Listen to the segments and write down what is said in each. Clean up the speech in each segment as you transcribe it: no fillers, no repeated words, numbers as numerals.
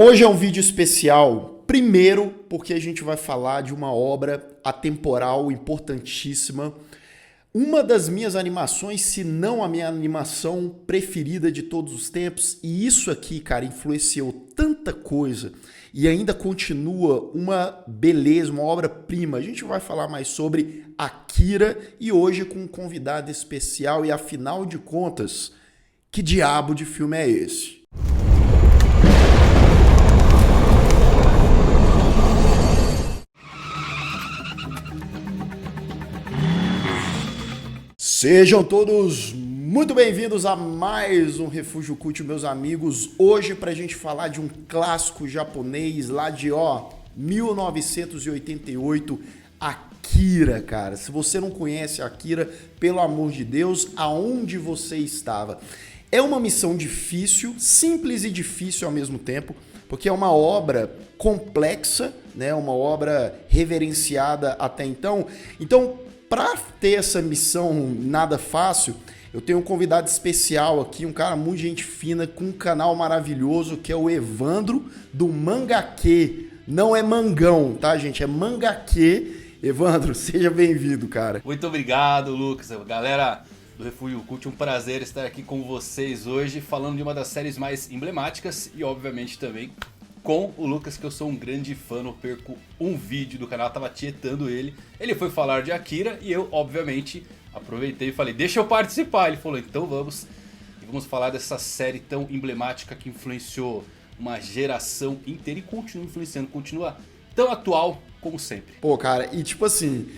Hoje é um vídeo especial, primeiro porque a gente vai falar de uma obra atemporal importantíssima, uma das minhas animações, se não a minha animação preferida de todos os tempos, e isso aqui, cara, influenciou tanta coisa e ainda continua uma beleza, uma obra-prima. A gente vai falar mais sobre Akira e hoje com um convidado especial e afinal de contas, que diabo de filme é esse? Sejam todos muito bem-vindos a mais um Refúgio Cult, meus amigos. Hoje pra gente falar de um clássico japonês lá de 1988, Akira, cara. Se você não conhece Akira, pelo amor de Deus, aonde você estava? É uma missão difícil, simples e difícil ao mesmo tempo, porque é uma obra complexa, né? Uma obra reverenciada até então. Então, para ter essa missão nada fácil, eu tenho um convidado especial aqui, um cara muito gente fina, com um canal maravilhoso, que é o Evandro, do Mangaquê. Não é Mangão, tá, gente? É Mangaquê. Evandro, seja bem-vindo, cara. Muito obrigado, Lucas. Galera do Refúgio Cult, um prazer estar aqui com vocês hoje, falando de uma das séries mais emblemáticas e, obviamente, também com o Lucas, que eu sou um grande fã. Eu perco um vídeo do canal, tava tietando ele. Ele foi falar de Akira e eu, obviamente, aproveitei e falei, deixa eu participar. Ele falou, então vamos. E vamos falar dessa série tão emblemática que influenciou uma geração inteira e continua influenciando, continua tão atual como sempre. Pô, cara, e tipo assim,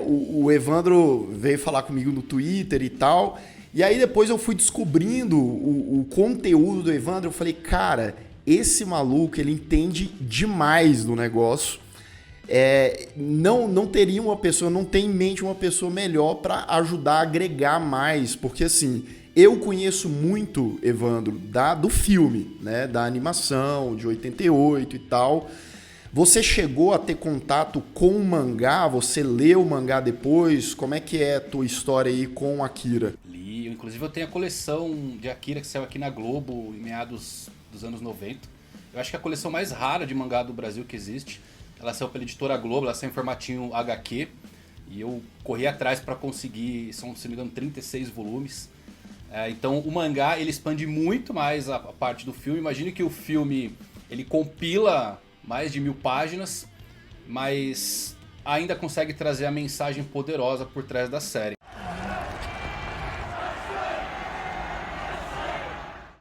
o Evandro veio falar comigo no Twitter e tal, e aí depois eu fui descobrindo o conteúdo do Evandro, eu falei, cara, esse maluco, ele entende demais do negócio. Não teria uma pessoa, não tem em mente uma pessoa melhor para ajudar a agregar mais, porque assim, eu conheço muito, Evandro, do filme, né, da animação de 88 e tal. Você chegou a ter contato com o mangá? Você leu o mangá depois? Como é que é a tua história aí com Akira? Li, inclusive eu tenho a coleção de Akira que saiu aqui na Globo em meados dos anos 90. Eu acho que é a coleção mais rara de mangá do Brasil que existe. Ela saiu pela editora Globo, ela saiu em formatinho HQ. E eu corri atrás para conseguir, são, se não me engano, 36 volumes. Então o mangá ele expande muito mais a parte do filme. Imagine que o filme ele compila mais de 1000 páginas, mas ainda consegue trazer a mensagem poderosa por trás da série.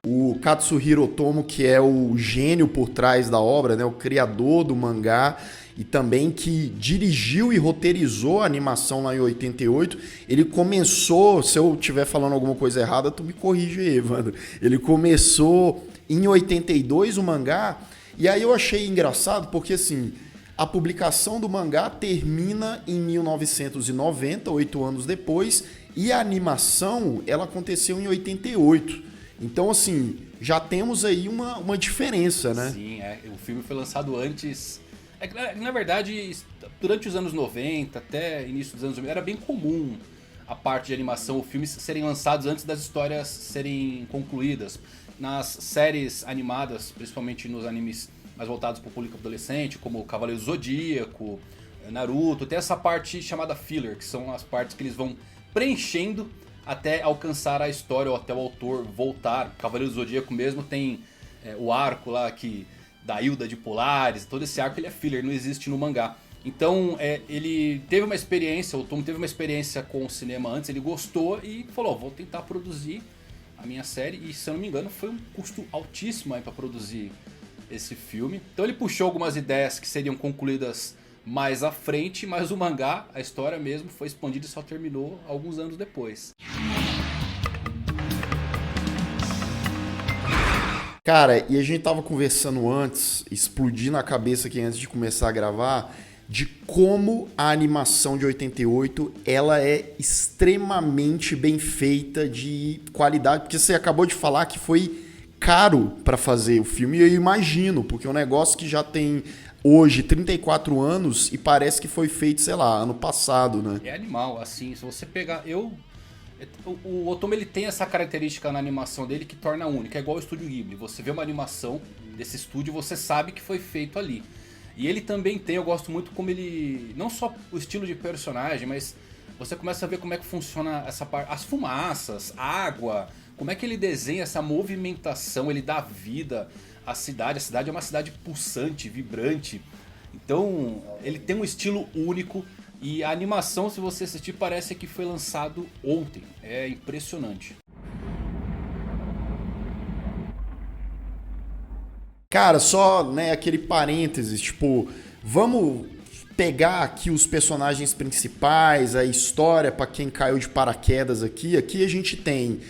O Katsuhiro Otomo, que é o gênio por trás da obra, né, o criador do mangá e também que dirigiu e roteirizou a animação lá em 88, ele começou, se eu estiver falando alguma coisa errada, tu me corrige aí, Evandro. Ele começou em 82 o mangá, e aí eu achei engraçado porque assim, a publicação do mangá termina em 1990, 8 anos depois, e a animação ela aconteceu em 88. Então, assim, já temos aí uma diferença, né? Sim, o filme foi lançado antes. Na verdade, durante os anos 90 até início dos anos 2000, era bem comum a parte de animação, os filmes serem lançados antes das histórias serem concluídas. Nas séries animadas, principalmente nos animes mais voltados para o público adolescente, como Cavaleiro Zodíaco, Naruto, tem essa parte chamada filler, que são as partes que eles vão preenchendo até alcançar a história ou até o autor voltar. Cavaleiro do Zodíaco mesmo tem o arco lá da Hilda de Polaris, todo esse arco ele é filler, não existe no mangá. Então ele teve uma experiência, o Tom teve uma experiência com o cinema antes, ele gostou e falou, vou tentar produzir a minha série. E se eu não me engano foi um custo altíssimo para produzir esse filme. Então ele puxou algumas ideias que seriam concluídas mais à frente, mas o mangá, a história mesmo, foi expandida e só terminou alguns anos depois. Cara, e a gente tava conversando antes, explodindo a cabeça aqui antes de começar a gravar, de como a animação de 88 ela é extremamente bem feita, de qualidade, porque você acabou de falar que foi caro para fazer o filme, e eu imagino, porque é um negócio que já tem hoje 34 anos e parece que foi feito, sei lá, ano passado, né? É animal, assim, se você pegar... O Otomo ele tem essa característica na animação dele que torna única. É igual o Estúdio Ghibli. Você vê uma animação desse estúdio, você sabe que foi feito ali. E ele também tem, eu gosto muito como ele, não só o estilo de personagem, mas você começa a ver como é que funciona essa parte, as fumaças, água, como é que ele desenha essa movimentação, ele dá vida à cidade. A cidade é uma cidade pulsante, vibrante. Então ele tem um estilo único e a animação, se você assistir, parece que foi lançado ontem. É impressionante. Cara, só, né, aquele parênteses, tipo, vamos pegar aqui os personagens principais, a história para quem caiu de paraquedas aqui. Aqui a gente tem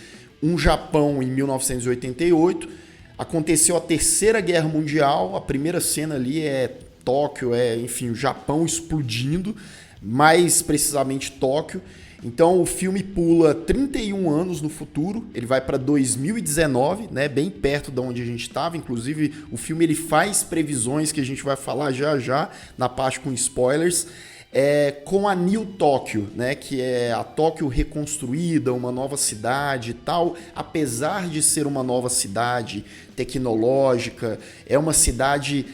um Japão em 1988, aconteceu a Terceira Guerra Mundial, a primeira cena ali é Tóquio, enfim, o Japão explodindo, mais precisamente Tóquio. Então o filme pula 31 anos no futuro, ele vai para 2019, né, bem perto de onde a gente estava. Inclusive o filme ele faz previsões que a gente vai falar já já na parte com spoilers, com a New Tóquio, né, que é a Tóquio reconstruída, uma nova cidade e tal. Apesar de ser uma nova cidade tecnológica, é uma cidade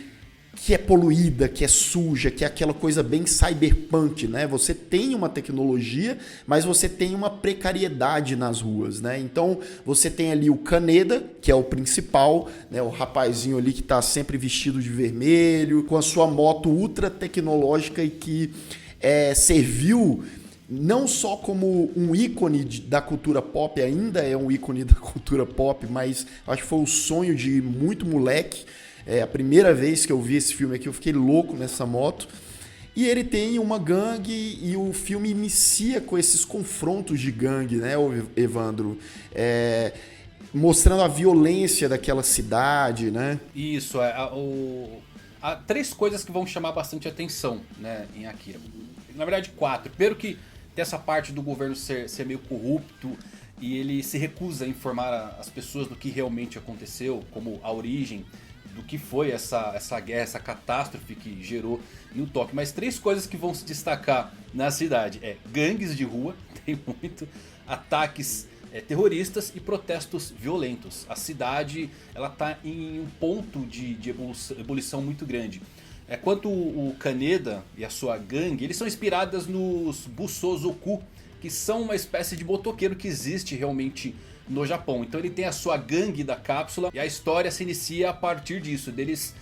que é poluída, que é suja, que é aquela coisa bem cyberpunk, né? Você tem uma tecnologia, mas você tem uma precariedade nas ruas, né? Então, você tem ali o Kaneda, que é o principal, né? O rapazinho ali que está sempre vestido de vermelho, com a sua moto ultra tecnológica e que serviu não só como um ícone da cultura pop, ainda é um ícone da cultura pop, mas acho que foi o sonho de muito moleque. A primeira vez que eu vi esse filme aqui, eu fiquei louco nessa moto. E ele tem uma gangue e o filme inicia com esses confrontos de gangue, né, Evandro? Mostrando a violência daquela cidade, né? Isso, há três coisas que vão chamar bastante atenção, né, em Akira. Na verdade, quatro. Primeiro que tem essa parte do governo ser meio corrupto e ele se recusa a informar as pessoas do que realmente aconteceu, como a origem do que foi essa guerra, essa catástrofe que gerou New Tóquio. Mas três coisas que vão se destacar na cidade: gangues de rua, tem muito, ataques terroristas e protestos violentos. A cidade ela está em um ponto de ebulição muito grande. Quanto o Kaneda e a sua gangue, eles são inspiradas nos Busozoku, que são uma espécie de motoqueiro que existe realmente no Japão. Então ele tem a sua gangue da cápsula e a história se inicia a partir disso, deles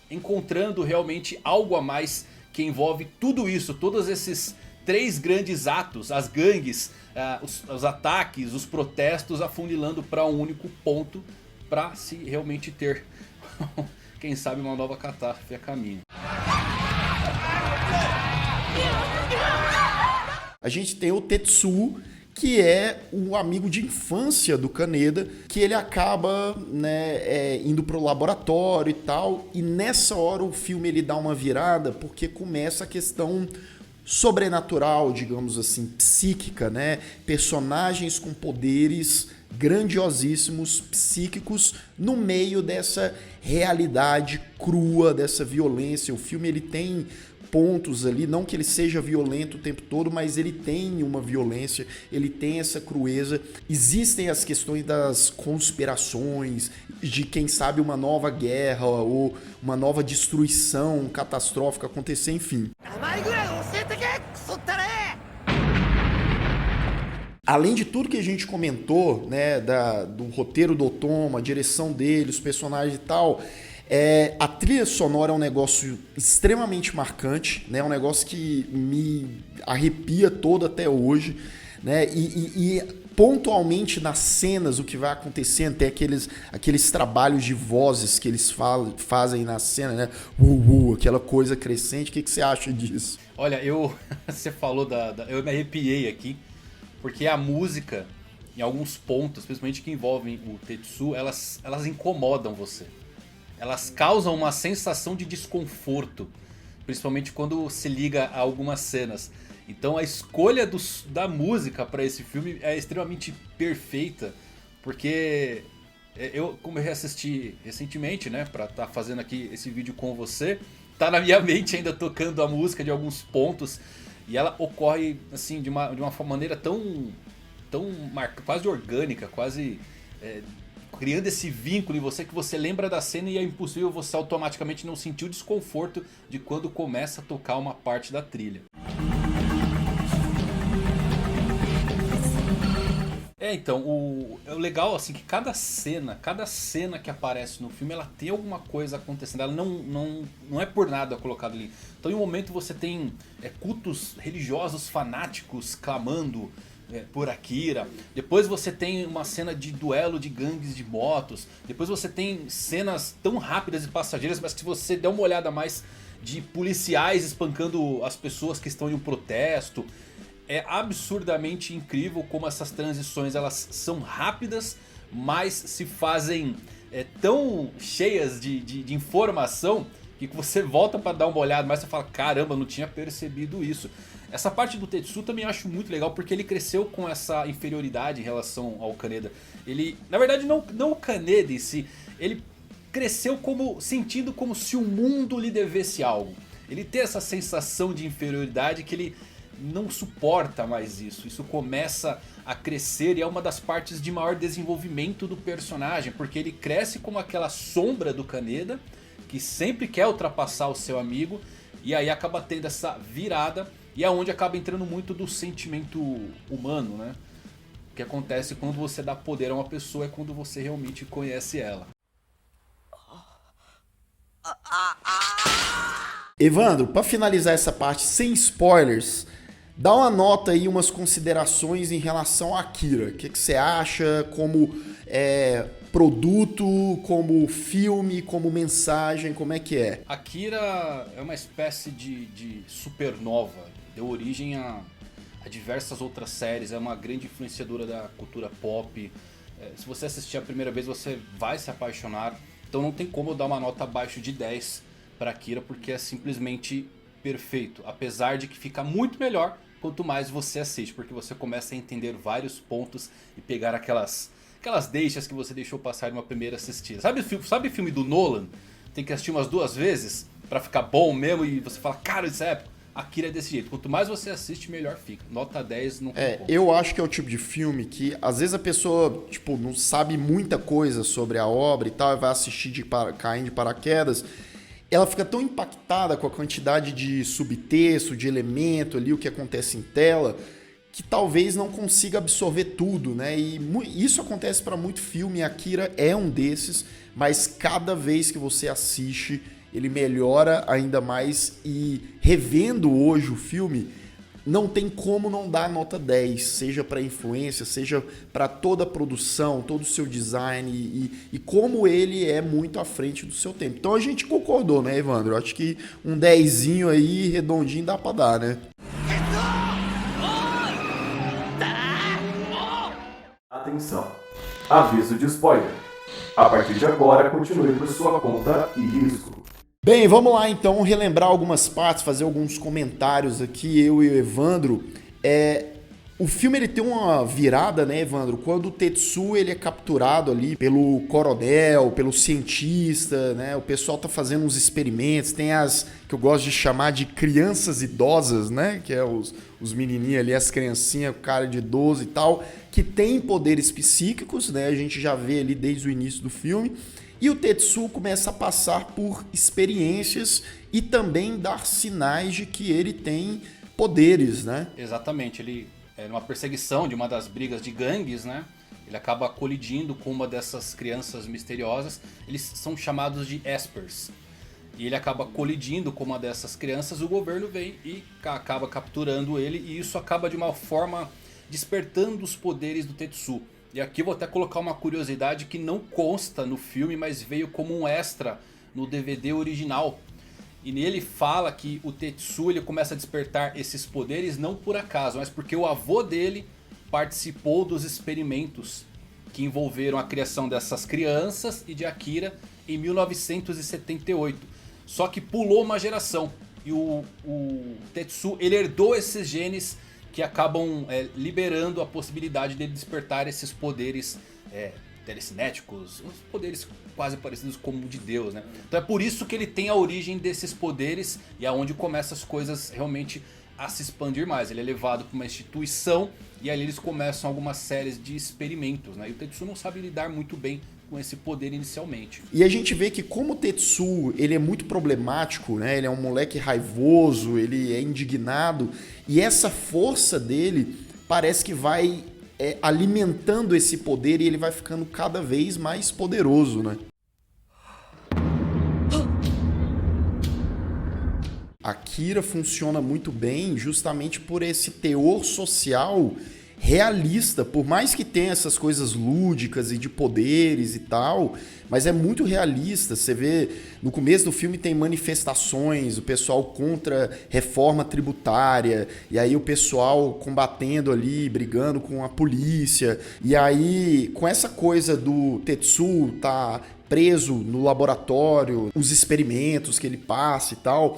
encontrando realmente algo a mais que envolve tudo isso, todos esses três grandes atos, as gangues, os ataques, os protestos, afunilando para um único ponto para se realmente ter, quem sabe, uma nova catástrofe a caminho. A gente tem o Tetsuo, que é um amigo de infância do Kaneda, que ele acaba, né, indo pro laboratório e tal, e nessa hora o filme ele dá uma virada, porque começa a questão sobrenatural, digamos assim, psíquica, né? Personagens com poderes grandiosíssimos, psíquicos, no meio dessa realidade crua, dessa violência. O filme ele tem pontos ali, não que ele seja violento o tempo todo, mas ele tem uma violência, ele tem essa crueza. Existem as questões das conspirações, de quem sabe uma nova guerra ou uma nova destruição catastrófica acontecer, enfim. Além de tudo que a gente comentou, né, do roteiro do Otomo, a direção dele, os personagens e tal, a trilha sonora é um negócio extremamente marcante, né, um negócio que me arrepia todo até hoje, né, e pontualmente nas cenas o que vai acontecendo, tem aqueles trabalhos de vozes que eles fazem na cena, né, aquela coisa crescente. O que você acha disso? Olha, você falou eu me arrepiei aqui, porque a música, em alguns pontos, principalmente que envolvem o Tetsuo, elas incomodam você. Elas causam uma sensação de desconforto, principalmente quando se liga a algumas cenas. Então a escolha da música para esse filme é extremamente perfeita, porque eu, como eu reassisti recentemente, né, para estar fazendo aqui esse vídeo com você, tá na minha mente ainda tocando a música de alguns pontos. E ela ocorre assim de uma maneira tão quase orgânica, quase criando esse vínculo em você que você lembra da cena e é impossível você automaticamente não sentir o desconforto de quando começa a tocar uma parte da trilha. Então, o legal assim que cada cena que aparece no filme, ela tem alguma coisa acontecendo, ela não é por nada colocado ali. Então em um momento você tem cultos religiosos fanáticos clamando por Akira. Depois você tem uma cena de duelo de gangues de motos. Depois você tem cenas tão rápidas e passageiras, mas que se você der uma olhada mais, de policiais espancando as pessoas que estão em um protesto. É absurdamente incrível como essas transições elas são rápidas, mas se fazem tão cheias de informação que você volta para dar uma olhada, mas você fala, caramba, não tinha percebido isso. Essa parte do Tetsu também eu acho muito legal, porque ele cresceu com essa inferioridade em relação ao Kaneda. Ele, na verdade, não o Kaneda em si, ele cresceu sentindo como se o mundo lhe devesse algo. Ele tem essa sensação de inferioridade que ele não suporta mais isso. Isso começa a crescer e é uma das partes de maior desenvolvimento do personagem, porque ele cresce como aquela sombra do Kaneda, que sempre quer ultrapassar o seu amigo, e aí acaba tendo essa virada, e é onde acaba entrando muito do sentimento humano, né? O que acontece quando você dá poder a uma pessoa é quando você realmente conhece ela. Evandro, para finalizar essa parte sem spoilers, dá uma nota aí, umas considerações em relação a Akira. O que você acha como produto, como filme, como mensagem, como é que é? Akira é uma espécie de supernova, deu origem a diversas outras séries, é uma grande influenciadora da cultura pop. Se você assistir a primeira vez você vai se apaixonar, então não tem como eu dar uma nota abaixo de 10 para Akira, porque é simplesmente perfeito, apesar de que fica muito melhor quanto mais você assiste, porque você começa a entender vários pontos e pegar aquelas deixas que você deixou passar numa primeira assistida. Sabe filme do Nolan? Tem que assistir umas 2 vezes para ficar bom mesmo e você fala, cara, isso é épico. Akira é desse jeito, quanto mais você assiste, melhor fica. Nota 10 não tem como. Eu acho que é o tipo de filme que às vezes a pessoa não sabe muita coisa sobre a obra e tal, e vai assistir caindo de paraquedas. Ela fica tão impactada com a quantidade de subtexto, de elemento ali, o que acontece em tela, que talvez não consiga absorver tudo, né? E isso acontece para muito filme, Akira é um desses, mas cada vez que você assiste, ele melhora ainda mais, e revendo hoje o filme, não tem como não dar nota 10, seja para influência, seja para toda a produção, todo o seu design e como ele é muito à frente do seu tempo. Então a gente concordou, né, Evandro? Eu acho que um 10zinho aí, redondinho, dá para dar, né? Atenção, aviso de spoiler. A partir de agora, continue por sua conta e risco. Bem, vamos lá então relembrar algumas partes, fazer alguns comentários aqui, eu e o Evandro. O filme ele tem uma virada, né, Evandro? Quando o Tetsu ele é capturado ali pelo coronel, pelo cientista, né? O pessoal tá fazendo uns experimentos, tem as que eu gosto de chamar de crianças idosas, né? Que é os menininhos ali, as criancinhas, cara de 12 e tal, que tem poderes psíquicos, né? A gente já vê ali desde o início do filme. E o Tetsu começa a passar por experiências e também dar sinais de que ele tem poderes, né? Exatamente, ele é numa perseguição de uma das brigas de gangues, né? Ele acaba colidindo com uma dessas crianças misteriosas. Eles são chamados de Espers. E ele acaba colidindo com uma dessas crianças. O governo vem e acaba capturando ele. E isso acaba de uma forma despertando os poderes do Tetsu. E aqui eu vou até colocar uma curiosidade que não consta no filme, mas veio como um extra no DVD original. E nele fala que o Tetsu ele começa a despertar esses poderes não por acaso, mas porque o avô dele participou dos experimentos que envolveram a criação dessas crianças e de Akira em 1978. Só que pulou uma geração e o Tetsu ele herdou esses genes que acabam liberando a possibilidade dele despertar esses poderes telecinéticos, uns poderes quase parecidos com o de Deus, né? Então é por isso que ele tem a origem desses poderes e é onde começam as coisas realmente a se expandir mais. Ele é levado para uma instituição e ali eles começam algumas séries de experimentos, né? E o Tetsu não sabe lidar muito bem com esse poder inicialmente. E a gente vê que como o Tetsuo, ele é muito problemático, né? Ele é um moleque raivoso, ele é indignado, e essa força dele parece que vai alimentando esse poder e ele vai ficando cada vez mais poderoso, né? Akira funciona muito bem justamente por esse teor social realista, por mais que tenha essas coisas lúdicas e de poderes e tal, mas é muito realista. Você vê, no começo do filme tem manifestações, o pessoal contra reforma tributária, e aí o pessoal combatendo ali, brigando com a polícia, e aí com essa coisa do Tetsuo tá preso no laboratório, os experimentos que ele passa e tal,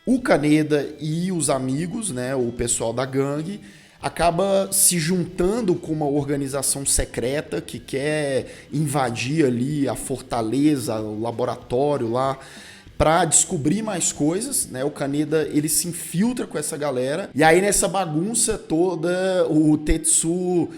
o Kaneda e os amigos, né, o pessoal da gangue, acaba se juntando com uma organização secreta que quer invadir ali a fortaleza, o laboratório lá, para descobrir mais coisas, né? O Kaneda, ele se infiltra com essa galera, e aí nessa bagunça toda, o Tetsuo,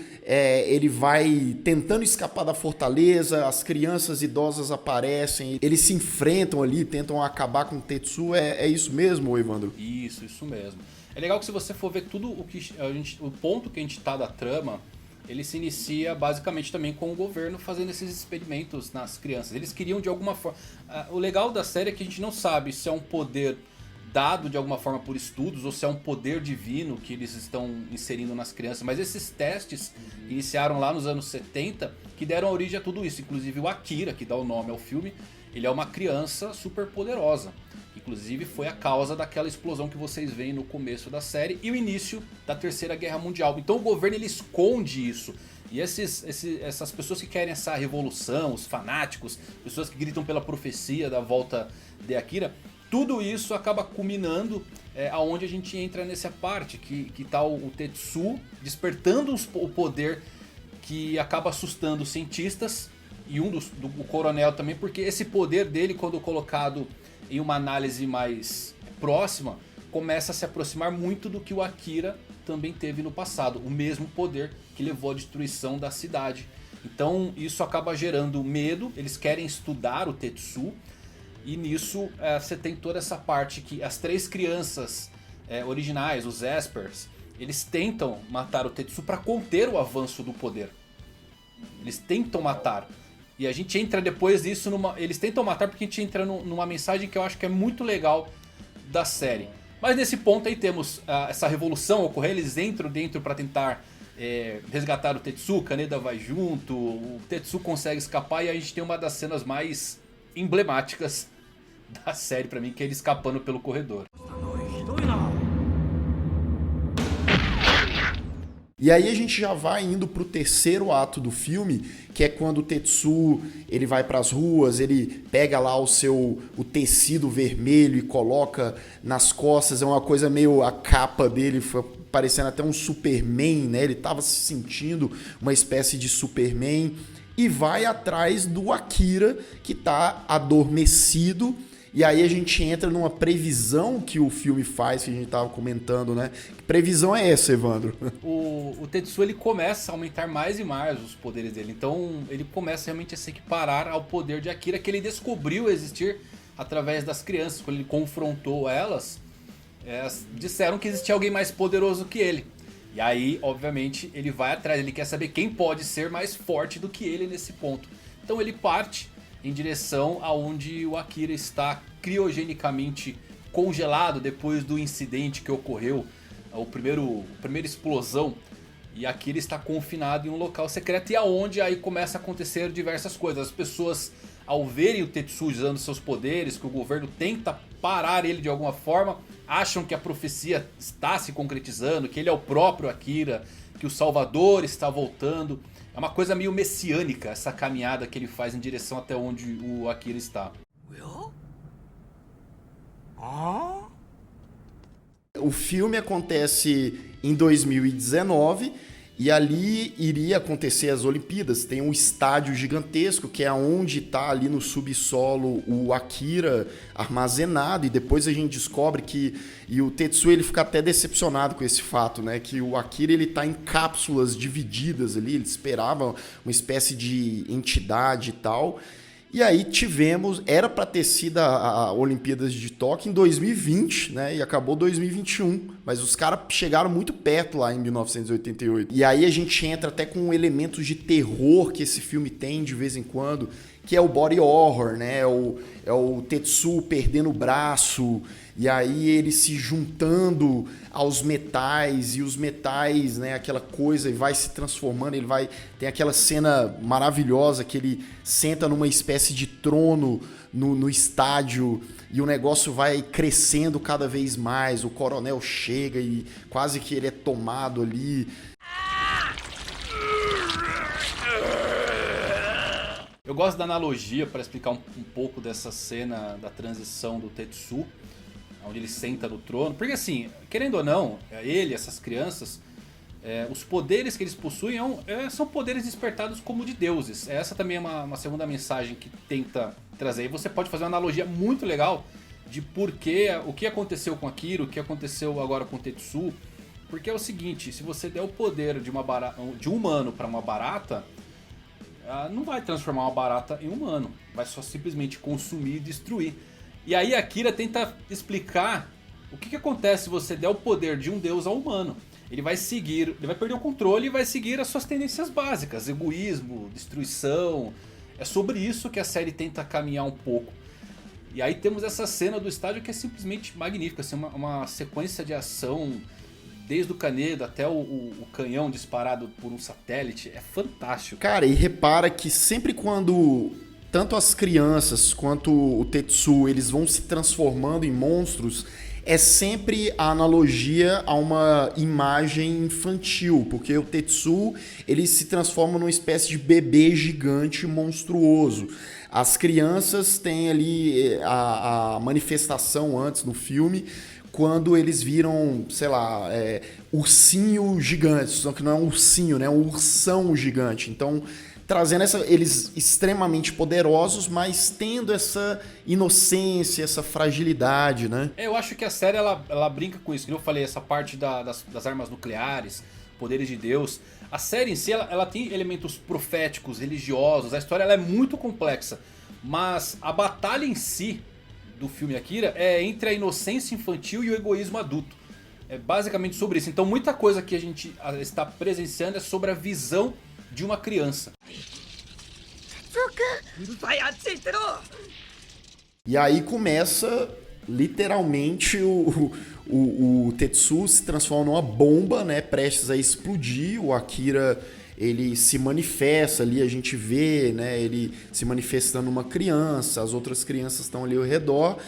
ele vai tentando escapar da fortaleza, as crianças idosas aparecem, eles se enfrentam ali, tentam acabar com o Tetsuo. É isso mesmo, Evandro? Isso mesmo. É legal que se você for ver tudo o ponto que a gente tá da trama, ele se inicia basicamente também com o governo fazendo esses experimentos nas crianças. Eles queriam de alguma forma... O legal da série é que a gente não sabe se é um poder dado de alguma forma por estudos ou se é um poder divino que eles estão inserindo nas crianças. Mas esses testes iniciaram lá nos anos 70 que deram origem a tudo isso. Inclusive o Akira, que dá o nome ao filme, ele é uma criança super poderosa. Inclusive foi a causa daquela explosão que vocês veem no começo da série e o início da Terceira Guerra Mundial. Então o governo ele esconde isso. E essas pessoas que querem essa revolução, os fanáticos, pessoas que gritam pela profecia da volta de Akira, tudo isso acaba culminando aonde a gente entra nessa parte que tá o Tetsuo despertando o poder que acaba assustando os cientistas e o coronel também, porque esse poder dele, quando colocado em uma análise mais próxima, começa a se aproximar muito do que o Akira também teve no passado, o mesmo poder que levou à destruição da cidade. Então isso acaba gerando medo, eles querem estudar o Tetsuo, e nisso você tem toda essa parte que as três crianças originais, os Espers, eles tentam matar o Tetsuo para conter o avanço do poder. Eles tentam matar. E a gente entra depois disso eles tentam matar porque a gente entra numa mensagem que eu acho que é muito legal da série. Mas nesse ponto aí temos essa revolução ocorrer, eles entram dentro para tentar resgatar o Tetsuo, o Kaneda vai junto, o Tetsuo consegue escapar e a gente tem uma das cenas mais emblemáticas da série pra mim, que é ele escapando pelo corredor. E aí a gente já vai indo pro terceiro ato do filme, que é quando o Tetsuo ele vai pras ruas, ele pega lá o tecido vermelho e coloca nas costas, é uma coisa meio a capa dele, foi parecendo até um Superman, né? Ele tava se sentindo uma espécie de Superman e vai atrás do Akira, que tá adormecido. E aí a gente entra numa previsão que o filme faz, que a gente tava comentando, né? Que previsão é essa, Evandro? O Tetsuo ele começa a aumentar mais e mais os poderes dele. Então ele começa realmente a se equiparar ao poder de Akira, que ele descobriu existir através das crianças. Quando ele confrontou elas, disseram que existia alguém mais poderoso que ele. E aí, obviamente, ele vai atrás, ele quer saber quem pode ser mais forte do que ele nesse ponto. Então ele parte em direção aonde o Akira está criogenicamente congelado depois do incidente que ocorreu, a primeira explosão, e Akira está confinado em um local secreto e aonde aí começa a acontecer diversas coisas. As pessoas, ao verem o Tetsuo usando seus poderes, que o governo tenta parar ele de alguma forma, acham que a profecia está se concretizando, que ele é o próprio Akira, que o Salvador está voltando. É uma coisa meio messiânica essa caminhada que ele faz em direção até onde o Akira está. O filme acontece em 2019 E ali iria acontecer as Olimpíadas. Tem um estádio gigantesco, que é onde está ali no subsolo o Akira armazenado. E depois a gente descobre que... E o Tetsuo ele fica até decepcionado com esse fato, né? Que o Akira ele tá em cápsulas divididas ali. Ele esperava uma espécie de entidade e tal. E aí tivemos, era para ter sido a Olimpíadas de Tóquio em 2020, né? E acabou 2021. Mas os caras chegaram muito perto lá em 1988. E aí a gente entra até com elementos de terror que esse filme tem de vez em quando, que é o body horror, né? É o Tetsuo perdendo o braço, e aí ele se juntando aos metais, e os metais, né, aquela coisa, e vai se transformando, tem aquela cena maravilhosa que ele senta numa espécie de trono no estádio, e o negócio vai crescendo cada vez mais, o coronel chega e quase que ele é tomado ali. Eu gosto da analogia para explicar um pouco dessa cena da transição do Tetsuo, onde ele senta no trono. Porque assim, querendo ou não, ele, essas crianças, os poderes que eles possuem são poderes despertados como de deuses. Essa também é uma segunda mensagem que tenta trazer. E você pode fazer uma analogia muito legal de o que aconteceu com Akira, o que aconteceu agora com o Tetsuo. Porque é o seguinte, se você der o poder de um humano para uma barata, não vai transformar uma barata em humano, vai só simplesmente consumir e destruir. E aí Akira tenta explicar o que acontece se você der o poder de um deus ao humano. Ele vai perder o controle e vai seguir as suas tendências básicas, egoísmo, destruição. É sobre isso que a série tenta caminhar um pouco. E aí temos essa cena do estádio que é simplesmente magnífica, assim, uma sequência de ação, desde o Kaneda até o canhão disparado por um satélite, é fantástico. Cara, e repara que sempre quando tanto as crianças quanto o Tetsuo eles vão se transformando em monstros, é sempre a analogia a uma imagem infantil, porque o Tetsuo ele se transforma numa espécie de bebê gigante monstruoso. As crianças têm ali a manifestação antes no filme, quando eles viram, sei lá, ursinho gigante, só que não é um ursinho, né? É um ursão gigante. Então, trazendo eles extremamente poderosos, mas tendo essa inocência, essa fragilidade, né? Eu acho que a série ela brinca com isso, como eu falei, essa parte das armas nucleares, poderes de Deus. A série em si, ela tem elementos proféticos, religiosos, a história ela é muito complexa, mas a batalha em si do filme Akira é entre a inocência infantil e o egoísmo adulto. É basicamente sobre isso. Então muita coisa que a gente está presenciando é sobre a visão de uma criança. E aí começa literalmente o Tetsuo se transforma numa bomba, né, prestes a explodir. O Akira ele se manifesta ali, a gente vê, né, ele se manifestando uma criança, as outras crianças estão ali ao redor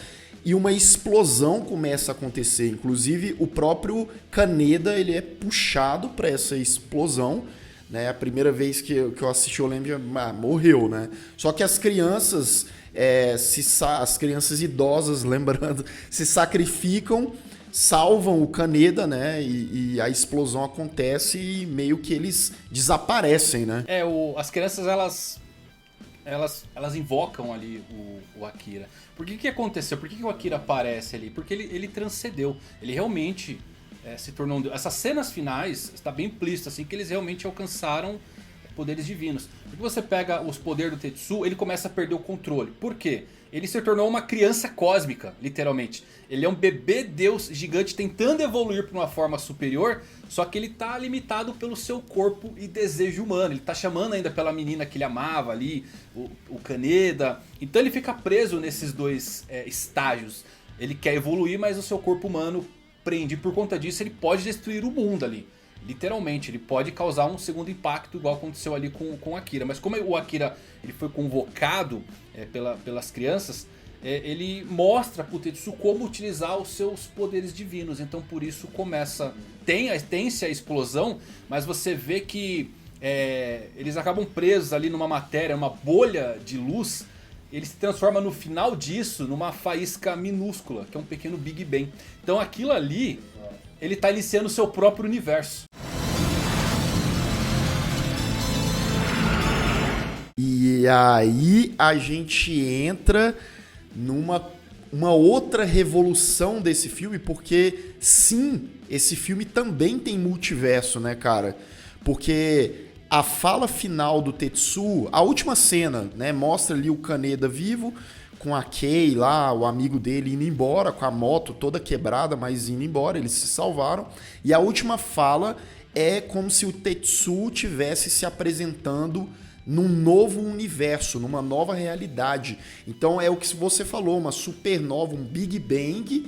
e uma explosão começa a acontecer. Inclusive o próprio Kaneda ele é puxado para essa explosão, né? A primeira vez que eu assisti eu lembro, morreu, né? Só que as crianças, as crianças idosas, lembrando, se sacrificam, salvam o Kaneda, né? E a explosão acontece e meio que eles desaparecem, né? As crianças elas invocam ali o Akira. Por que aconteceu? Por que o Akira aparece ali? Porque ele transcendeu. Ele realmente se tornou um deus. Essas cenas finais, está bem implícito assim, que eles realmente alcançaram poderes divinos. Porque você pega os poderes do Tetsuo, ele começa a perder o controle. Por quê? Ele se tornou uma criança cósmica, literalmente. Ele é um bebê deus gigante tentando evoluir para uma forma superior, só que ele está limitado pelo seu corpo e desejo humano. Ele está chamando ainda pela menina que ele amava ali, o Kaneda. Então ele fica preso nesses dois estágios. Ele quer evoluir, mas o seu corpo humano prende. Por conta disso ele pode destruir o mundo ali. Literalmente, ele pode causar um segundo impacto igual aconteceu ali com o Akira. Mas como o Akira ele foi convocado pelas crianças, ele mostra para o Tetsuo como utilizar os seus poderes divinos. Então por isso tem-se a explosão, mas você vê que eles acabam presos ali numa matéria, uma bolha de luz. Ele se transforma no final disso numa faísca minúscula, que é um pequeno Big Bang. Então aquilo ali, ele está iniciando o seu próprio universo. E aí a gente entra numa uma outra revolução desse filme, porque sim, esse filme também tem multiverso, né, cara? Porque a fala final do Tetsuo, a última cena, né, mostra ali o Kaneda vivo, com a Kei lá, o amigo dele indo embora, com a moto toda quebrada, mas indo embora, eles se salvaram. E a última fala é como se o Tetsuo tivesse se apresentando num novo universo, numa nova realidade. Então é o que você falou, uma supernova, um Big Bang,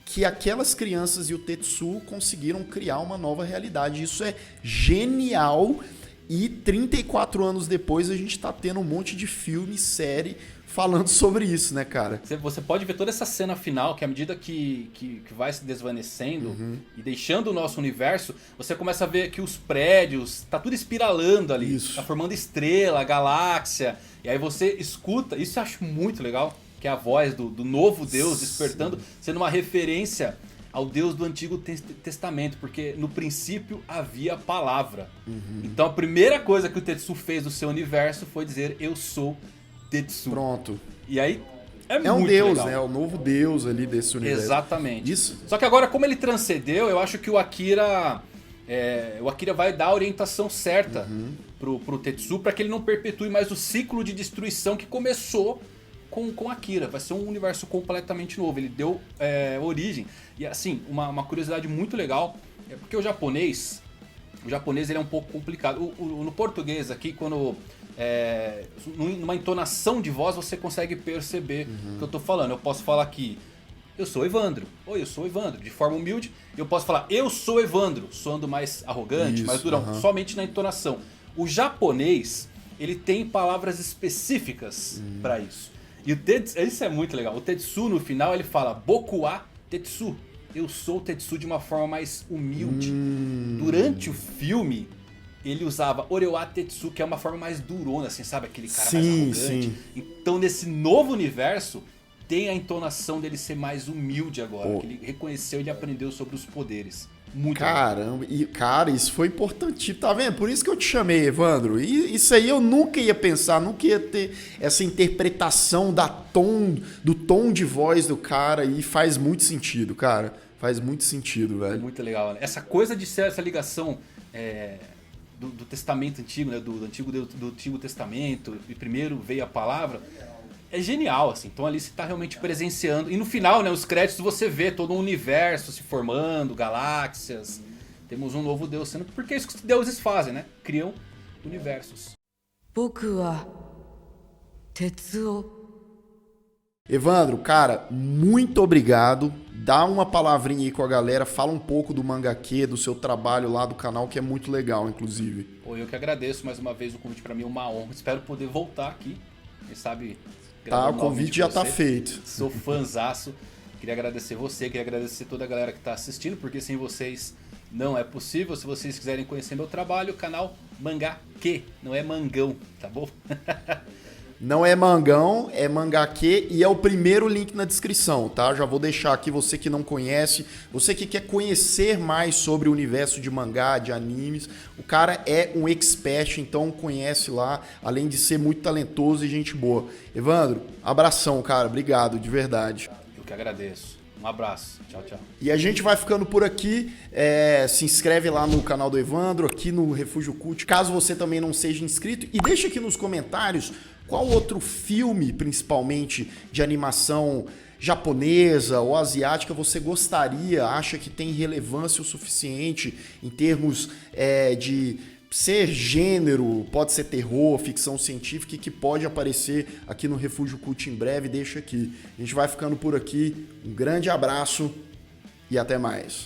que aquelas crianças e o Tetsuo conseguiram criar uma nova realidade. Isso é genial. E 34 anos depois a gente tá tendo um monte de filme, série falando sobre isso, né, cara? Você pode ver toda essa cena final, que à medida que vai se desvanecendo e deixando o nosso universo, você começa a ver que os prédios, tá tudo espiralando ali. Isso. Tá formando estrela, galáxia. E aí você escuta, isso eu acho muito legal, que é a voz do novo Deus despertando, sendo uma referência ao Deus do Antigo Testamento, porque no princípio havia palavra. Então a primeira coisa que o Tetsuo fez do seu universo foi dizer: eu sou Tetsuo. Pronto. E aí é um muito deus, legal. né? É o novo deus ali desse universo. Exatamente. Isso. Só que agora, como ele transcendeu, eu acho que o Akira vai dar a orientação certa pro Tetsuo, para que ele não perpetue mais o ciclo de destruição que começou com Akira. Vai ser um universo completamente novo. Ele deu origem. E assim, uma curiosidade muito legal é porque o japonês ele é um pouco complicado. No português aqui, quando numa entonação de voz, você consegue perceber o que eu tô falando. Eu posso falar aqui: eu sou Evandro. Oi, eu sou Evandro. De forma humilde. Eu posso falar: eu sou Evandro, soando mais arrogante, Isso, mais durão. Somente na entonação. O japonês, ele tem palavras específicas para isso. E isso é muito legal. O Tetsuo, no final, ele fala: Boku wa Tetsuo. Eu sou o Tetsuo, de uma forma mais humilde. Durante o filme, ele usava Ore wa Tetsuo, que é uma forma mais durona, assim, sabe? Aquele cara mais arrogante. Sim. Então, nesse novo universo, tem a entonação dele ser mais humilde agora. Que ele reconheceu e aprendeu sobre os poderes. Muito Caramba, e cara, isso foi importantíssimo, tá vendo? Por isso que eu te chamei, Evandro. E isso aí eu nunca ia pensar, nunca ia ter essa interpretação do tom de voz do cara, e faz muito sentido, cara. Faz muito sentido, velho. Muito legal, né? Essa coisa de ser essa ligação do Testamento Antigo, né? do Antigo Testamento, e primeiro veio a palavra. É genial, assim. Então ali você está realmente presenciando. E no final, né, os créditos, você vê todo um universo se formando, galáxias. Temos um novo Deus sendo... Porque é isso que deuses fazem, né? Criam universos. Boku wa Tetsuo. Evandro, cara, muito obrigado. Dá uma palavrinha aí com a galera. Fala um pouco do Mangaquê, do seu trabalho lá do canal, que é muito legal, inclusive. Pô, eu que agradeço mais uma vez o convite. Para mim é uma honra. Espero poder voltar aqui. Quem sabe... Tá, o convite já tá feito. Sou fãzaço. Queria agradecer você, queria agradecer toda a galera que tá assistindo, porque sem vocês não é possível. Se vocês quiserem conhecer meu trabalho, o canal Mangaquê, não é Mangão, tá bom? Não é Mangão, é Mangaquê, e é o primeiro link na descrição, tá? Já vou deixar aqui, você que não conhece, você que quer conhecer mais sobre o universo de mangá, de animes, o cara é um expert, então conhece lá, além de ser muito talentoso e gente boa. Evandro, abração, cara, obrigado, de verdade. Eu que agradeço. Um abraço. Tchau, tchau. E a gente vai ficando por aqui. Se inscreve lá no canal do Evandro, aqui no Refúgio Cult, caso você também não seja inscrito. E deixa aqui nos comentários qual outro filme, principalmente de animação japonesa ou asiática, você gostaria, acha que tem relevância o suficiente em termos de ser gênero, pode ser terror, ficção científica, e que pode aparecer aqui no Refúgio Cult em breve. Deixa aqui. A gente vai ficando por aqui. Um grande abraço e até mais.